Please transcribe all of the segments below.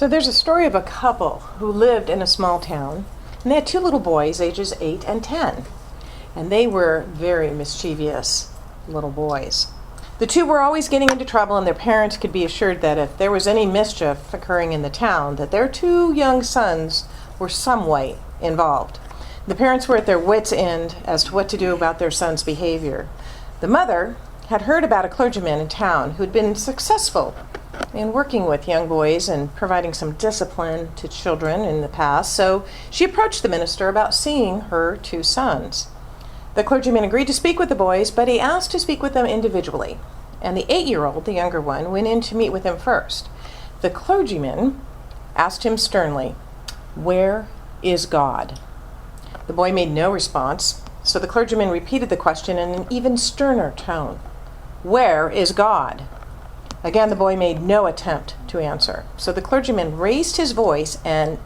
So there's a story of a couple who lived in a small town, and they had two little boys, ages 8 and 10. And they were very mischievous little boys. The two were always getting into trouble, and their parents could be assured that if there was any mischief occurring in the town, that their two young sons were some way involved. The parents were at their wits' end as to what to do about their son's behavior. The mother had heard about a clergyman in town who had been successful in working with young boys and providing some discipline to children in the past, so she approached the minister about seeing her two sons. The clergyman agreed to speak with the boys, but he asked to speak with them individually, and the 8-year-old, the younger one, went in to meet with him first. The clergyman asked him sternly, "Where is God?" The boy made no response, so the clergyman repeated the question in an even sterner tone. "Where is God?" Again, the boy made no attempt to answer. So the clergyman raised his voice, and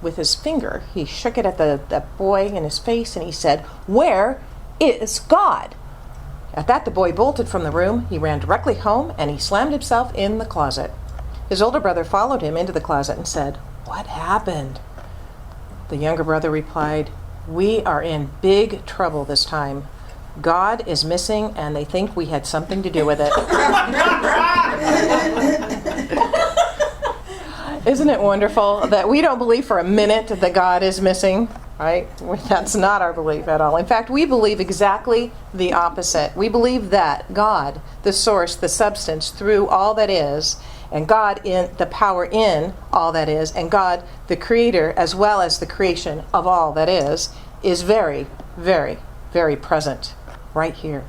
with his finger, he shook it at the boy in his face, and he said, "Where is God?" At that, the boy bolted from the room. He ran directly home, and he slammed himself in the closet. His older brother followed him into the closet and said, "What happened?" The younger brother replied, "We are in big trouble this time. God is missing, and they think we had something to do with it." Isn't it wonderful that we don't believe for a minute that God is missing, right? That's not our belief at all. In fact, we believe exactly the opposite. We believe that God, the source, the substance through all that is, and God in the power in all that is, and God, the creator, as well as the creation of all that is very, very, very present right here.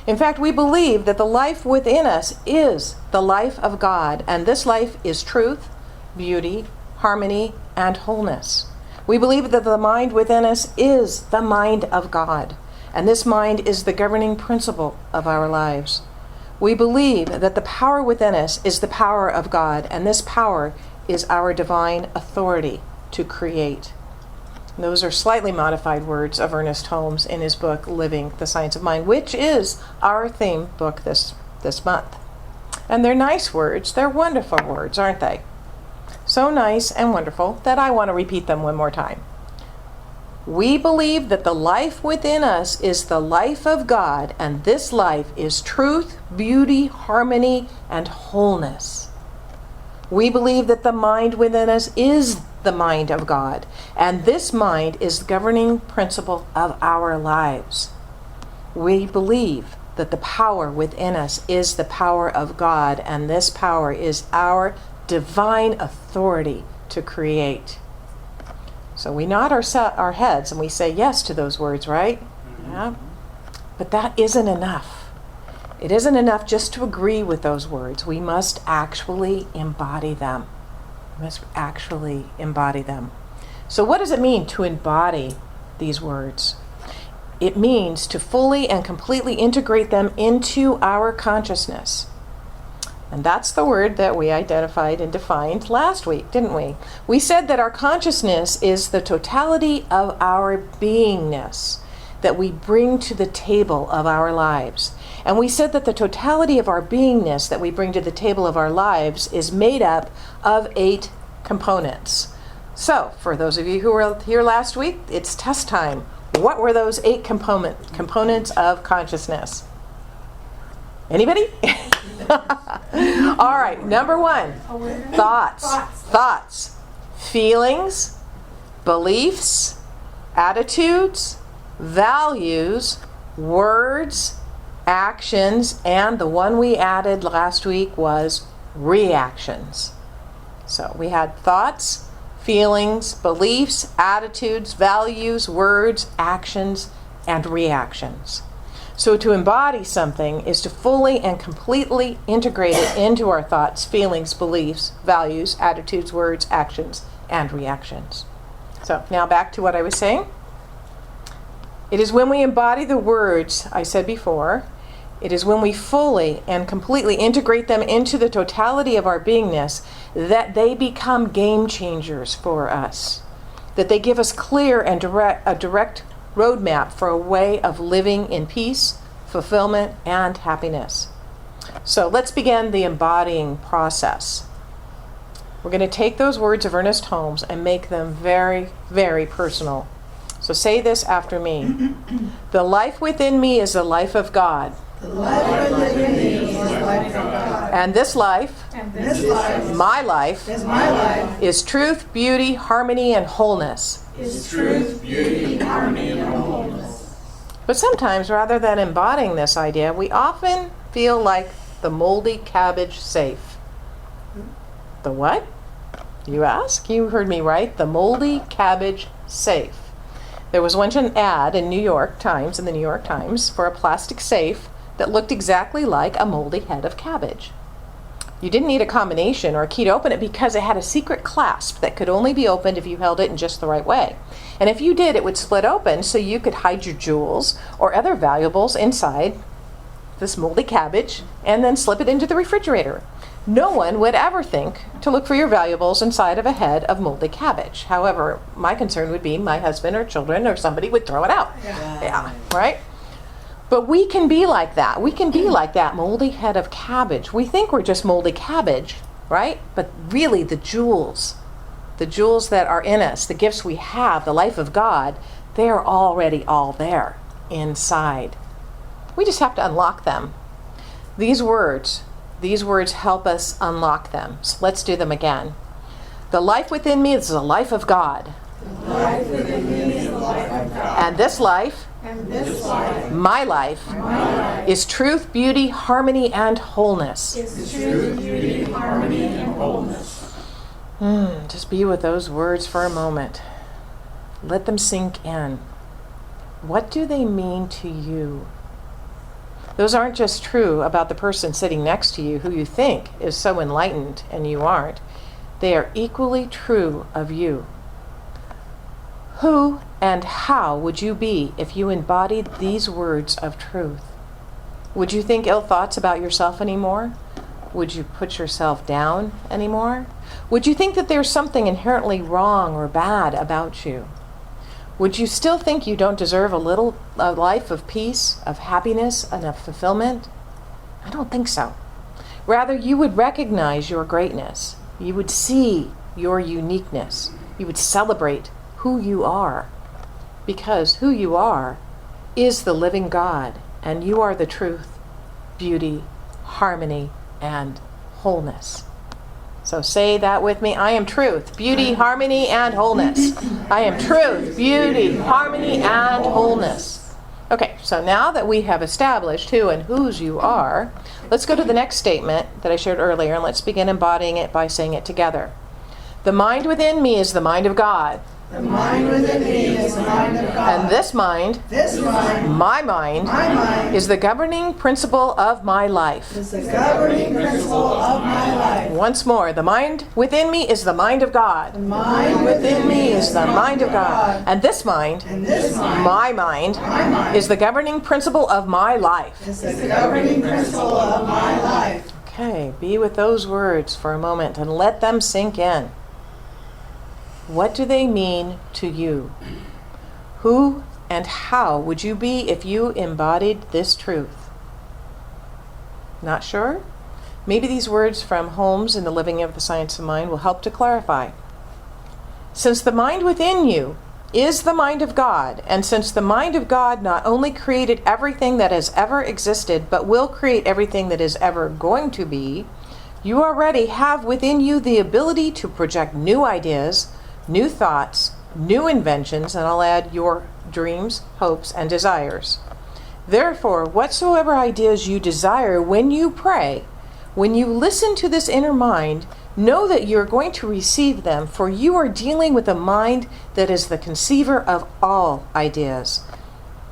In fact, we believe that the life within us is the life of God, and this life is truth, beauty, harmony, and wholeness. We believe that the mind within us is the mind of God, and this mind is the governing principle of our lives. We believe that the power within us is the power of God, and this power is our divine authority to create. Those are slightly modified words of Ernest Holmes in his book, Living the Science of Mind, which is our theme book this month. And they're nice words. They're wonderful words, aren't they? So nice and wonderful that I want to repeat them one more time. We believe that the life within us is the life of God, and this life is truth, beauty, harmony, and wholeness. We believe that the mind within us is the mind of God, and this mind is the governing principle of our lives. We believe that the power within us is the power of God, and this power is our divine authority to create. So we nod our heads and we say yes to those words, right? Yeah. But that isn't enough. It isn't enough just to agree with those words. We must actually embody them. We must actually embody them. So what does it mean to embody these words? It means to fully and completely integrate them into our consciousness. And that's the word that we identified and defined last week, didn't we? We said that our consciousness is the totality of our beingness that we bring to the table of our lives. And we said that the totality of our beingness that we bring to the table of our lives is made up of 8 components. So, for those of you who were here last week, it's test time. What were those 8 components of consciousness? Anybody? All right, number 1, thoughts, feelings, beliefs, attitudes, values, words, actions, and the one we added last week was reactions. So we had thoughts, feelings, beliefs, attitudes, values, words, actions, and reactions. So to embody something is to fully and completely integrate it into our thoughts, feelings, beliefs, values, attitudes, words, actions, and reactions. So now back to what I was saying. It is when we embody the words I said before, it is when we fully and completely integrate them into the totality of our beingness that they become game changers for us, that they give us clear and direct roadmap for a way of living in peace, fulfillment, and happiness. So let's begin the embodying process. We're going to take those words of Ernest Holmes and make them very, very personal. So say this after me. The life within me is the life of God. The life within me is the life of God. And this life, my life, is truth, beauty, harmony, and wholeness. Is truth, beauty, harmony, and wholeness. But sometimes, rather than embodying this idea, we often feel like the moldy cabbage safe. The what? You ask? You heard me right. The moldy cabbage safe. There was once an ad in the New York Times, for a plastic safe that looked exactly like a moldy head of cabbage. You didn't need a combination or a key to open it because it had a secret clasp that could only be opened if you held it in just the right way. And if you did, it would split open so you could hide your jewels or other valuables inside this moldy cabbage and then slip it into the refrigerator. No one would ever think to look for your valuables inside of a head of moldy cabbage. However, my concern would be my husband or children or somebody would throw it out. Yeah, right? But we can be like that. We can be like that moldy head of cabbage. We think we're just moldy cabbage, right? But really the jewels that are in us, the gifts we have, the life of God, they are already all there inside. We just have to unlock them. These words help us unlock them. So let's do them again. The life within me is the life of God. The life within me is the life of God. And this life, my life, is truth, beauty, harmony, and wholeness. Is truth, beauty, harmony, and wholeness. Just be with those words for a moment. Let them sink in. What do they mean to you? Those aren't just true about the person sitting next to you who you think is so enlightened and you aren't. They are equally true of you. Who and how would you be if you embodied these words of truth? Would you think ill thoughts about yourself anymore? Would you put yourself down anymore? Would you think that there's something inherently wrong or bad about you? Would you still think you don't deserve a life of peace, of happiness, and of fulfillment? I don't think so. Rather, you would recognize your greatness. You would see your uniqueness. You would celebrate who you are. Because who you are is the living God, and you are the truth, beauty, harmony, and wholeness. So say that with me. I am truth, beauty, harmony, and wholeness. I am truth, beauty, harmony, and wholeness. Okay, so now that we have established who and whose you are, let's go to the next statement that I shared earlier, and let's begin embodying it by saying it together. The mind within me is the mind of God. The mind within me is the mind of God. And this mind, my mind, is the governing principle of my life. Is the governing principle of my life. Once more, the mind within me is the mind of God. The mind within me is the mind of God. And this mind, my mind, is the governing principle of my life. Is the governing principle of my life. Okay, be with those words for a moment and let them sink in. What do they mean to you? Who and how would you be if you embodied this truth? Not sure? Maybe these words from Holmes in The Living of the Science of Mind will help to clarify. Since the mind within you is the mind of God, and since the mind of God not only created everything that has ever existed, but will create everything that is ever going to be, you already have within you the ability to project new ideas, new thoughts, new inventions, and I'll add your dreams, hopes, and desires. Therefore, whatsoever ideas you desire when you pray, when you listen to this inner mind, know that you're going to receive them, for you are dealing with a mind that is the conceiver of all ideas.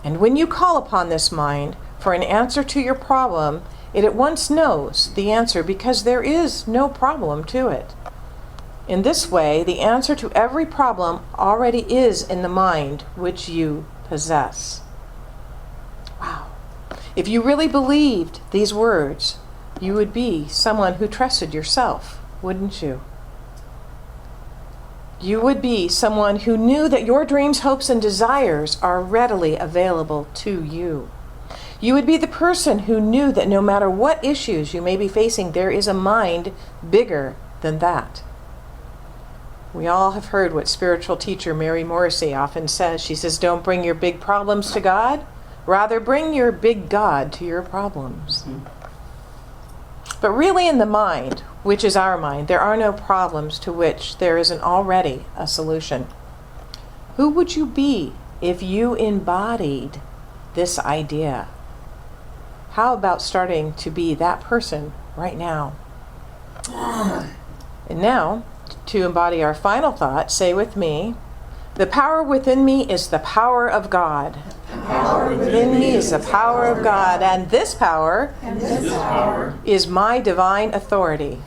And when you call upon this mind for an answer to your problem, it at once knows the answer because there is no problem to it. In this way, the answer to every problem already is in the mind which you possess. Wow. If you really believed these words, you would be someone who trusted yourself, wouldn't you? You would be someone who knew that your dreams, hopes, and desires are readily available to you. You would be the person who knew that no matter what issues you may be facing, there is a mind bigger than that. We all have heard what spiritual teacher Mary Morrissey often says. She says, don't bring your big problems to God. Rather, bring your big God to your problems. But really in the mind, which is our mind, there are no problems to which there isn't already a solution. Who would you be if you embodied this idea? How about starting to be that person right now? And now, to embody our final thought, say with me, the power within me is the power of God. The power within me is the power of God, and this power is my divine authority.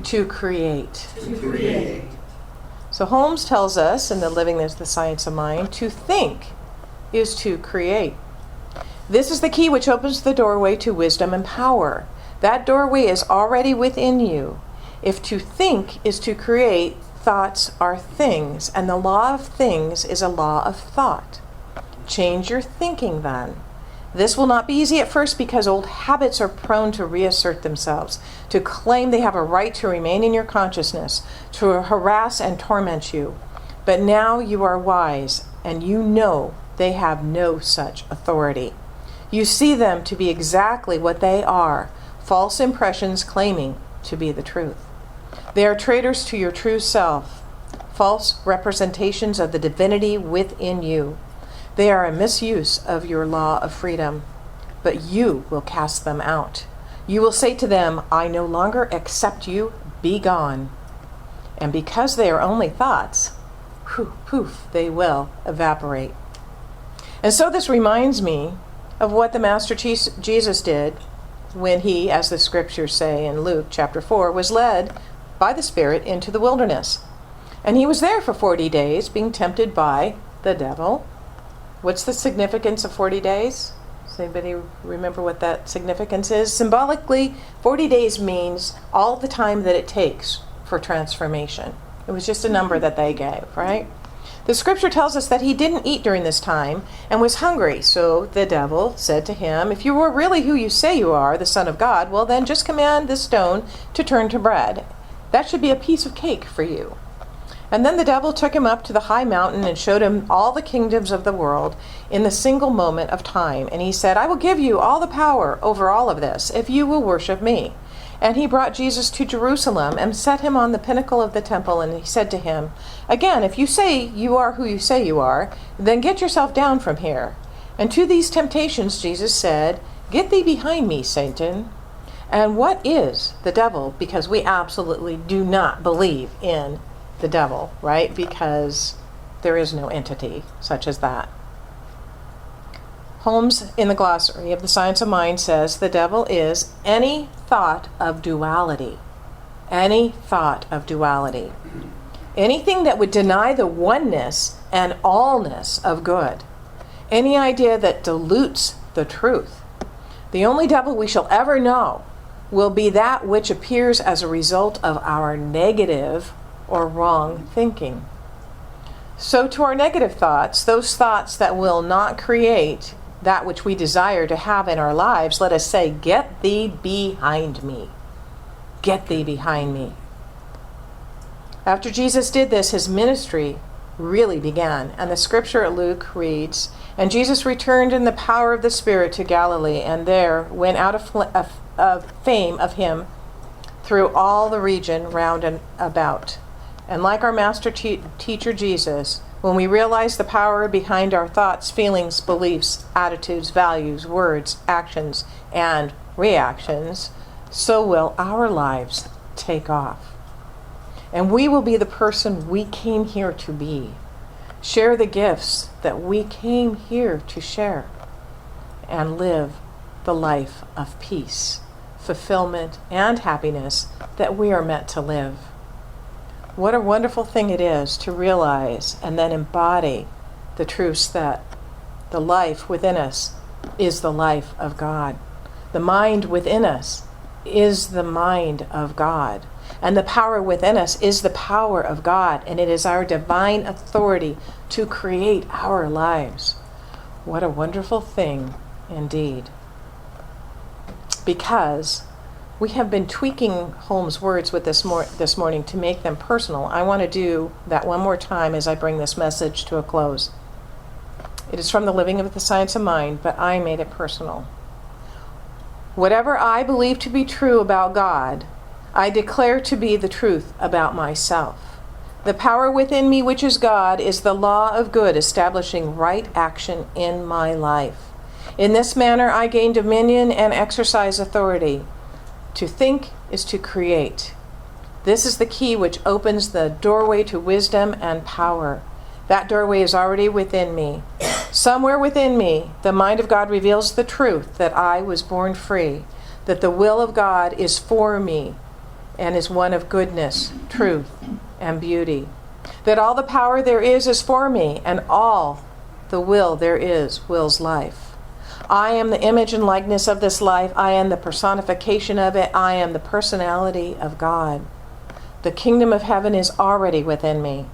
To create. So Holmes tells us in the Living the Science of Mind, to think is to create. This is the key which opens the doorway to wisdom and power. That doorway is already within you. If to think is to create, thoughts are things, and the law of things is a law of thought. Change your thinking then. This will not be easy at first because old habits are prone to reassert themselves, to claim they have a right to remain in your consciousness, to harass and torment you. But now you are wise, and you know they have no such authority. You see them to be exactly what they are, false impressions claiming to be the truth. They are traitors to your true self, false representations of the divinity within you. They are a misuse of your law of freedom, but you will cast them out. You will say to them, I no longer accept you, be gone. And because they are only thoughts, poof, they will evaporate. And so this reminds me of what the Master Jesus did when he, as the scriptures say in Luke chapter 4, was led by the Spirit into the wilderness. And he was there for 40 days being tempted by the devil. What's the significance of 40 days? Does anybody remember what that significance is? Symbolically, 40 days means all the time that it takes for transformation. It was just a number that they gave, right? The scripture tells us that he didn't eat during this time and was hungry. So the devil said to him, if you were really who you say you are, the Son of God, well then just command this stone to turn to bread. That should be a piece of cake for you. And then the devil took him up to the high mountain and showed him all the kingdoms of the world in the single moment of time. And he said, I will give you all the power over all of this if you will worship me. And he brought Jesus to Jerusalem and set him on the pinnacle of the temple. And he said to him, again, if you say you are who you say you are, then get yourself down from here. And to these temptations, Jesus said, get thee behind me, Satan. And what is the devil? Because we absolutely do not believe in the devil, right? Because there is no entity such as that. Holmes, in the glossary of the Science of Mind, says the devil is any thought of duality. Any thought of duality. Anything that would deny the oneness and allness of good. Any idea that dilutes the truth. The only devil we shall ever know will be that which appears as a result of our negative or wrong thinking. So to our negative thoughts, those thoughts that will not create that which we desire to have in our lives, let us say, get thee behind me. Get thee behind me. After Jesus did this, his ministry really began. And the scripture at Luke reads, and Jesus returned in the power of the Spirit to Galilee, and there went out a fame of him through all the region round and about. And like our master teacher Jesus, when we realize the power behind our thoughts, feelings, beliefs, attitudes, values, words, actions, and reactions, so will our lives take off. And we will be the person we came here to be. Share the gifts that we came here to share. And live the life of peace, fulfillment, and happiness that we are meant to live. What a wonderful thing it is to realize and then embody the truths that the life within us is the life of God. The mind within us is the mind of God. And the power within us is the power of God. And it is our divine authority to create our lives. What a wonderful thing indeed. Because We have been tweaking Holmes' words with this morning to make them personal. I want to do that one more time as I bring this message to a close. It is from the Living of the Science of Mind, but I made it personal. Whatever I believe to be true about God, I declare to be the truth about myself. The power within me, which is God, is the law of good, establishing right action in my life. In this manner, I gain dominion and exercise authority. To think is to create. This is the key which opens the doorway to wisdom and power. That doorway is already within me. Somewhere within me, the mind of God reveals the truth that I was born free, that the will of God is for me and is one of goodness, truth, and beauty. That all the power there is for me, and all the will there is wills life. I am the image and likeness of this life. I am the personification of it. I am the personality of God. The kingdom of heaven is already within me.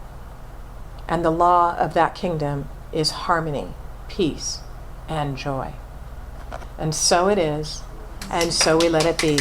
And the law of that kingdom is harmony, peace, and joy. And so it is, and so we let it be.